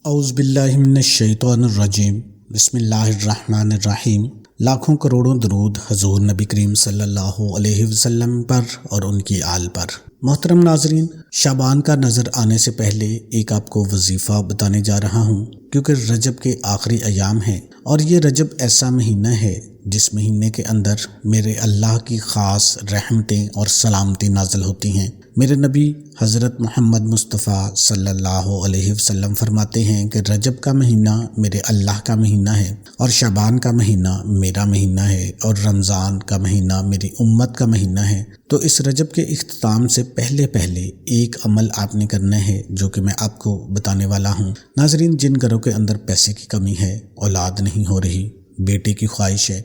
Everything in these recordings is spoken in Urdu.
اعوذ باللہ من الشیطان الرجیم، بسم اللہ الرحمن الرحیم۔ لاکھوں کروڑوں درود حضور نبی کریم صلی اللہ علیہ وسلم پر اور ان کی آل پر۔ محترم ناظرین، شعبان کا نظر آنے سے پہلے ایک آپ کو وظیفہ بتانے جا رہا ہوں، کیونکہ رجب کے آخری ایام ہیں اور یہ رجب ایسا مہینہ ہے جس مہینے کے اندر میرے اللہ کی خاص رحمتیں اور سلامتی نازل ہوتی ہیں۔ میرے نبی حضرت محمد مصطفیٰ صلی اللہ علیہ وسلم فرماتے ہیں کہ رجب کا مہینہ میرے اللہ کا مہینہ ہے اور شعبان کا مہینہ میرا مہینہ ہے اور رمضان کا مہینہ میری امت کا مہینہ ہے۔ تو اس رجب کے اختتام سے پہلے ایک عمل آپ نے کرنا ہے جو کہ میں آپ کو بتانے والا ہوں۔ ناظرین، جن گھروں کے اندر پیسے کی کمی ہے، اولاد نہیں ہو رہی، بیٹے کی خواہش ہے،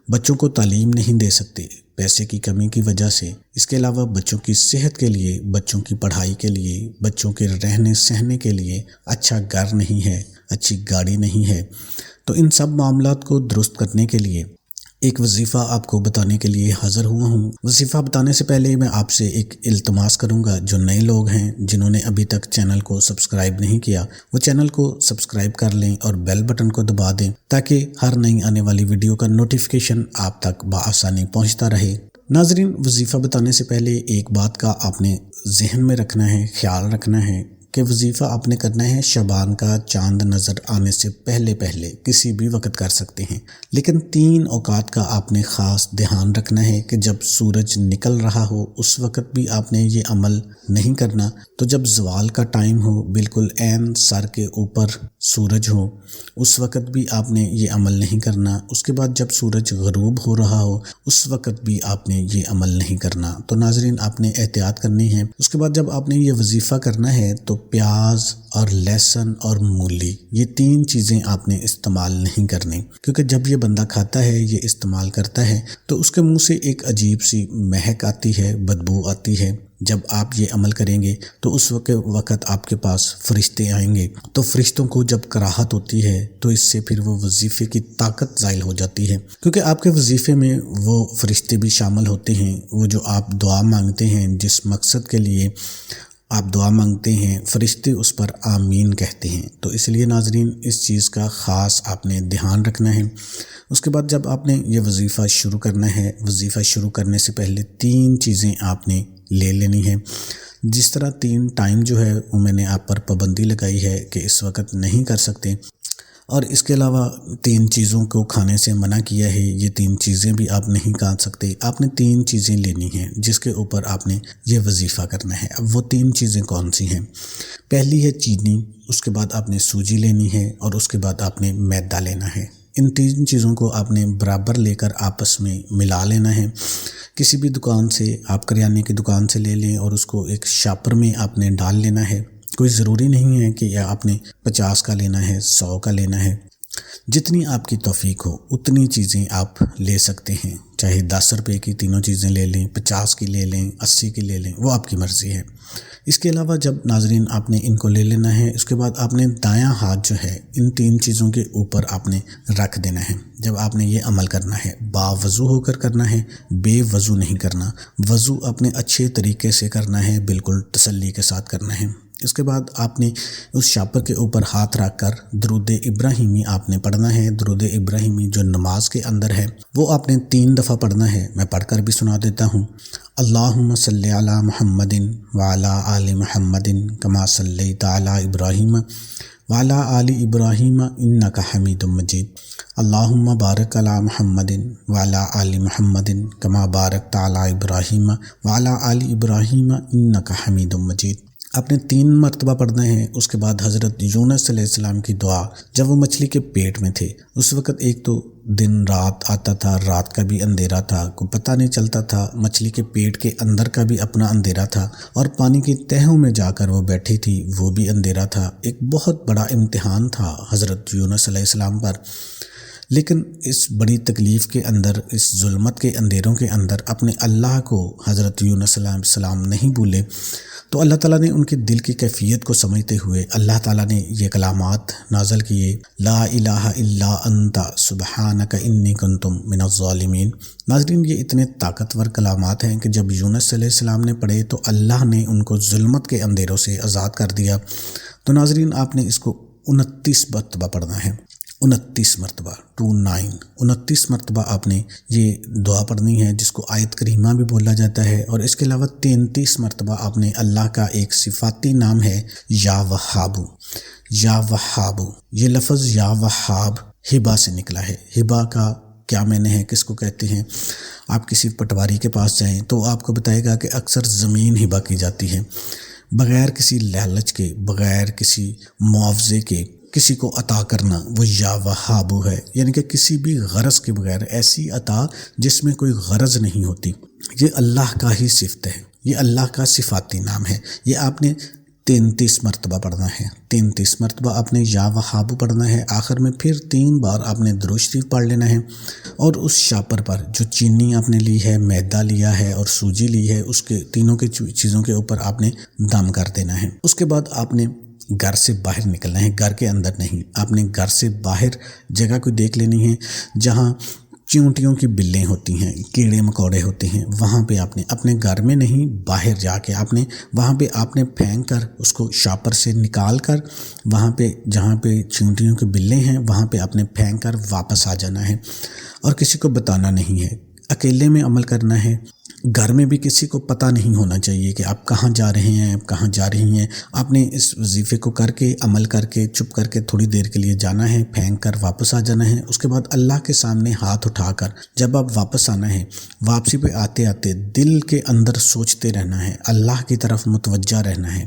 بچوں کو تعلیم نہیں دے سکتے پیسے کی کمی کی وجہ سے، اس کے علاوہ بچوں کی صحت کے لیے، بچوں کی پڑھائی کے لیے، بچوں کے رہنے سہنے کے لیے اچھا گھر نہیں ہے، اچھی گاڑی نہیں ہے، تو ان سب معاملات کو درست کرنے کے لیے ایک وظیفہ آپ کو بتانے کے لیے حاضر ہوا ہوں۔ وظیفہ بتانے سے پہلے میں آپ سے ایک التماس کروں گا، جو نئے لوگ ہیں جنہوں نے ابھی تک چینل کو سبسکرائب نہیں کیا، وہ چینل کو سبسکرائب کر لیں اور بیل بٹن کو دبا دیں تاکہ ہر نئی آنے والی ویڈیو کا نوٹیفیکیشن آپ تک بآسانی پہنچتا رہے۔ ناظرین، وظیفہ بتانے سے پہلے ایک بات کا آپ نے ذہن میں رکھنا ہے، خیال رکھنا ہے کہ وظیفہ آپ نے کرنا ہے شعبان کا چاند نظر آنے سے پہلے کسی بھی وقت کر سکتے ہیں، لیکن 3 اوقات کا آپ نے خاص دھیان رکھنا ہے کہ جب سورج نکل رہا ہو اس وقت بھی آپ نے یہ عمل نہیں کرنا، تو جب زوال کا ٹائم ہو، بالکل عین سر کے اوپر سورج ہو، اس وقت بھی آپ نے یہ عمل نہیں کرنا۔ اس کے بعد جب سورج غروب ہو رہا ہو اس وقت بھی آپ نے یہ عمل نہیں کرنا۔ تو ناظرین، آپ نے احتیاط کرنی ہے۔ اس کے بعد جب آپ نے یہ وظیفہ کرنا ہے تو پیاز اور لہسن اور مولی، یہ 3 چیزیں آپ نے استعمال نہیں کرنی، کیونکہ جب یہ بندہ کھاتا ہے، یہ استعمال کرتا ہے، تو اس کے منہ سے ایک عجیب سی مہک آتی ہے، بدبو آتی ہے۔ جب آپ یہ عمل کریں گے تو اس وقت آپ کے پاس فرشتے آئیں گے، تو فرشتوں کو جب کراہت ہوتی ہے تو اس سے پھر وہ وظیفے کی طاقت زائل ہو جاتی ہے، کیونکہ آپ کے وظیفے میں وہ فرشتے بھی شامل ہوتے ہیں، وہ جو آپ دعا مانگتے ہیں، جس مقصد کے لیے آپ دعا مانگتے ہیں، فرشتے اس پر آمین کہتے ہیں۔ تو اس لیے ناظرین، اس چیز کا خاص آپ نے دھیان رکھنا ہے۔ اس کے بعد جب آپ نے یہ وظیفہ شروع کرنا ہے، وظیفہ شروع کرنے سے پہلے 3 چیزیں آپ نے لے لینی ہے۔ جس طرح 3 ٹائم جو ہے وہ میں نے آپ پر پابندی لگائی ہے کہ اس وقت نہیں کر سکتے، اور اس کے علاوہ 3 چیزوں کو کھانے سے منع کیا ہے، یہ 3 چیزیں بھی آپ نہیں کھا سکتے۔ آپ نے 3 چیزیں لینی ہیں جس کے اوپر آپ نے یہ وظیفہ کرنا ہے۔ اب وہ 3 چیزیں کون سی ہیں؟ پہلی ہے چینی، اس کے بعد آپ نے سوجی لینی ہے، اور اس کے بعد آپ نے میدا لینا ہے۔ ان 3 چیزوں کو آپ نے برابر لے کر آپس میں ملا لینا ہے۔ کسی بھی دکان سے، آپ کریانے کی دکان سے لے لیں اور اس کو ایک شاپر میں آپ نے ڈال لینا ہے۔ کوئی ضروری نہیں ہے کہ آپ نے 50 کا لینا ہے، 100 کا لینا ہے، جتنی آپ کی توفیق ہو اتنی چیزیں آپ لے سکتے ہیں، چاہے 10 روپے کی تینوں چیزیں لے لیں، 50 کی لے لیں، 80 کی لے لیں، وہ آپ کی مرضی ہے۔ اس کے علاوہ جب ناظرین آپ نے ان کو لے لینا ہے، اس کے بعد آپ نے دایاں ہاتھ جو ہے ان 3 چیزوں کے اوپر آپ نے رکھ دینا ہے۔ جب آپ نے یہ عمل کرنا ہے، باوضو ہو کر کرنا ہے، بے وضو نہیں کرنا۔ وضو اپنے اچھے طریقے سے کرنا ہے، بالکل تسلی کے ساتھ کرنا ہے۔ اس کے بعد آپ نے اس شاپر کے اوپر ہاتھ رکھ کر درود ابراہیمی آپ نے پڑھنا ہے۔ درود ابراہیمی جو نماز کے اندر ہے وہ آپ نے 3 دفعہ پڑھنا ہے، میں پڑھ کر بھی سنا دیتا ہوں۔ اللہم صلی علی محمد وعلی آل محمد کما صلیت علی ابراہیم وعلی آل ابراہیم انک حمید مجید۔ اللہم بارک علی محمد وعلی آل محمد کما بارکت علی ابراہیم وعلی آل ابراہیم انک حمید مجید۔ آپ نے 3 مرتبہ پڑھنا ہے۔ اس کے بعد حضرت یونس علیہ السلام کی دعا، جب وہ مچھلی کے پیٹ میں تھے اس وقت ایک تو دن رات آتا تھا، رات کا بھی اندھیرا تھا، کوئی پتہ نہیں چلتا تھا، مچھلی کے پیٹ کے اندر کا بھی اپنا اندھیرا تھا، اور پانی کی تہوں میں جا کر وہ بیٹھی تھی، وہ بھی اندھیرا تھا۔ ایک بہت بڑا امتحان تھا حضرت یونس علیہ السلام پر، لیکن اس بڑی تکلیف کے اندر، اس ظلمت کے اندھیروں کے اندر اپنے اللہ کو حضرت یونس علیہ السلام نہیں بھولے، تو اللہ تعالیٰ نے ان کے دل کی کیفیت کو سمجھتے ہوئے اللہ تعالیٰ نے یہ کلمات نازل کیے، لا الہ الا انت سبحانک انی کنت من الظالمین۔ ناظرین، یہ اتنے طاقتور کلمات ہیں کہ جب یونس علیہ السلام نے پڑھے تو اللہ نے ان کو ظلمت کے اندھیروں سے آزاد کر دیا۔ تو ناظرین، آپ نے اس کو 29 مرتبہ پڑھنا ہے، 29 مرتبہ 29 مرتبہ آپ نے یہ دعا پڑھنی ہے، جس کو آیت کریمہ بھی بولا جاتا ہے۔ اور اس کے علاوہ 33 مرتبہ آپ نے اللہ کا ایک صفاتی نام ہے یا وہابو، یا وہابو، یہ لفظ یا وہاب ہبہ سے نکلا ہے۔ ہبہ کا کیا معنی ہے، کس کو کہتے ہیں؟ آپ کسی پٹواری کے پاس جائیں تو آپ کو بتائے گا کہ اکثر زمین ہبہ کی جاتی ہے، بغیر کسی لالچ کے، بغیر کسی معاوضے کے کسی کو عطا کرنا، وہ یا وہابو ہے، یعنی کہ کسی بھی غرض کے بغیر، ایسی عطا جس میں کوئی غرض نہیں ہوتی۔ یہ اللہ کا ہی صفت ہے، یہ اللہ کا صفاتی نام ہے۔ یہ آپ نے 33 مرتبہ پڑھنا ہے، 33 مرتبہ آپ نے یا وہابو پڑھنا ہے۔ آخر میں پھر 3 بار آپ نے درود شریف پڑھ لینا ہے، اور اس شاپر پر جو چینی آپ نے لی ہے، میدا لیا ہے اور سوجی لی ہے، اس کے تینوں کے چیزوں کے اوپر آپ نے دم کر دینا ہے۔ اس کے بعد آپ نے گھر سے باہر نکلنا ہے، گھر کے اندر نہیں۔ آپ نے گھر سے باہر جگہ کو دیکھ لینی ہے جہاں چیونٹیوں کی بلیں ہوتی ہیں، کیڑے مکوڑے ہوتے ہیں، وہاں پہ آپ نے اپنے گھر میں نہیں، باہر جا کے آپ نے وہاں پہ آپ نے پھینک کر اس کو شاپر سے نکال کر، وہاں پہ جہاں پہ چیونٹیوں کی بلیں ہیں وہاں پہ آپ نے پھینک کر واپس آ جانا ہے، اور کسی کو بتانا نہیں ہے، اکیلے میں عمل کرنا ہے۔ گھر میں بھی کسی کو پتہ نہیں ہونا چاہیے کہ آپ کہاں جا رہے ہیں، آپ کہاں جا رہی ہیں۔ آپ نے اس وظیفے کو کر کے، عمل کر کے، چپ کر کے تھوڑی دیر کے لیے جانا ہے، پھینک کر واپس آ جانا ہے۔ اس کے بعد اللہ کے سامنے ہاتھ اٹھا کر جب آپ واپس آنا ہے، واپسی پہ آتے آتے دل کے اندر سوچتے رہنا ہے، اللہ کی طرف متوجہ رہنا ہے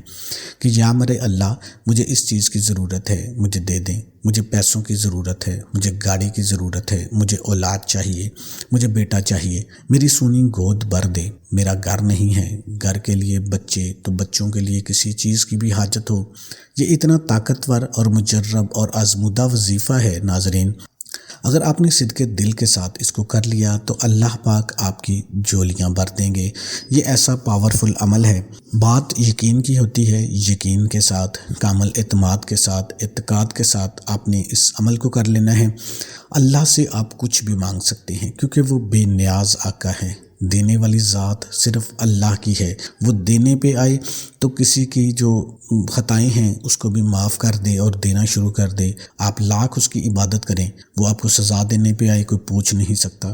کہ یا میرے اللہ، مجھے اس چیز کی ضرورت ہے، مجھے دے دیں، مجھے پیسوں کی ضرورت ہے، مجھے گاڑی کی ضرورت ہے، مجھے اولاد چاہیے، مجھے بیٹا چاہیے، میری سونی گود بھر دے، میرا گھر نہیں ہے، گھر کے لیے بچے تو بچوں کے لیے کسی چیز کی بھی حاجت ہو۔ یہ اتنا طاقتور اور مجرب اور آزمودہ وظیفہ ہے ناظرین، اگر آپ نے صدقے دل کے ساتھ اس کو کر لیا تو اللہ پاک آپ کی جولیاں بھر دیں گے۔ یہ ایسا پاورفل عمل ہے، بات یقین کی ہوتی ہے، یقین کے ساتھ، کامل اعتماد کے ساتھ، اعتقاد کے ساتھ آپ نے اس عمل کو کر لینا ہے۔ اللہ سے آپ کچھ بھی مانگ سکتے ہیں، کیونکہ وہ بے نیاز آقا ہے، دینے والی ذات صرف اللہ کی ہے۔ وہ دینے پہ آئے تو کسی کی جو خطائیں ہیں اس کو بھی معاف کر دے اور دینا شروع کر دے۔ آپ لاکھ اس کی عبادت کریں، وہ آپ کو سزا دینے پہ آئے کوئی پوچھ نہیں سکتا۔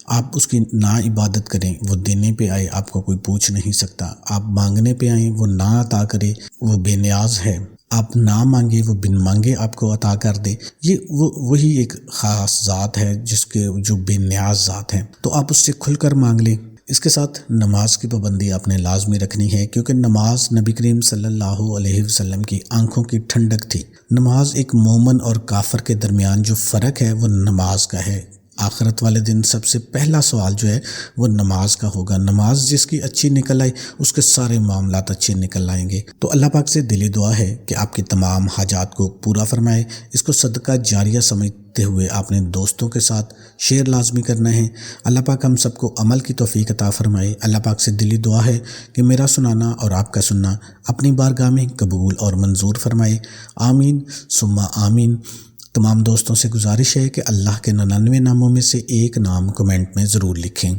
آپ اس کی نا عبادت کریں، وہ دینے پہ آئے آپ کو کوئی پوچھ نہیں سکتا۔ آپ مانگنے پہ آئیں، وہ نہ عطا کرے، وہ بے نیاز ہے۔ آپ نہ مانگے، وہ بن مانگے آپ کو عطا کر دے۔ یہ وہی ایک خاص ذات ہے جس کے جو بے نیاز ذات ہے، تو آپ اس سے کھل کر مانگ لیں۔ اس کے ساتھ نماز کی پابندی آپ نے لازمی رکھنی ہے، کیونکہ نماز نبی کریم صلی اللہ علیہ وسلم کی آنکھوں کی ٹھنڈک تھی۔ نماز ایک مومن اور کافر کے درمیان جو فرق ہے وہ نماز کا ہے۔ آخرت والے دن سب سے پہلا سوال جو ہے وہ نماز کا ہوگا۔ نماز جس کی اچھی نکل آئی اس کے سارے معاملات اچھے نکل آئیں گے۔ تو اللہ پاک سے دلی دعا ہے کہ آپ کی تمام حاجات کو پورا فرمائے۔ اس کو صدقہ جاریہ سمجھتے ہوئے آپ نے دوستوں کے ساتھ شیئر لازمی کرنا ہے۔ اللہ پاک ہم سب کو عمل کی توفیق عطا فرمائے۔ اللہ پاک سے دلی دعا ہے کہ میرا سنانا اور آپ کا سننا اپنی بارگاہ میں قبول اور منظور فرمائے۔ آمین ثم آمین۔ تمام دوستوں سے گزارش ہے کہ اللہ کے 99 ناموں میں سے ایک نام کمنٹ میں ضرور لکھیں۔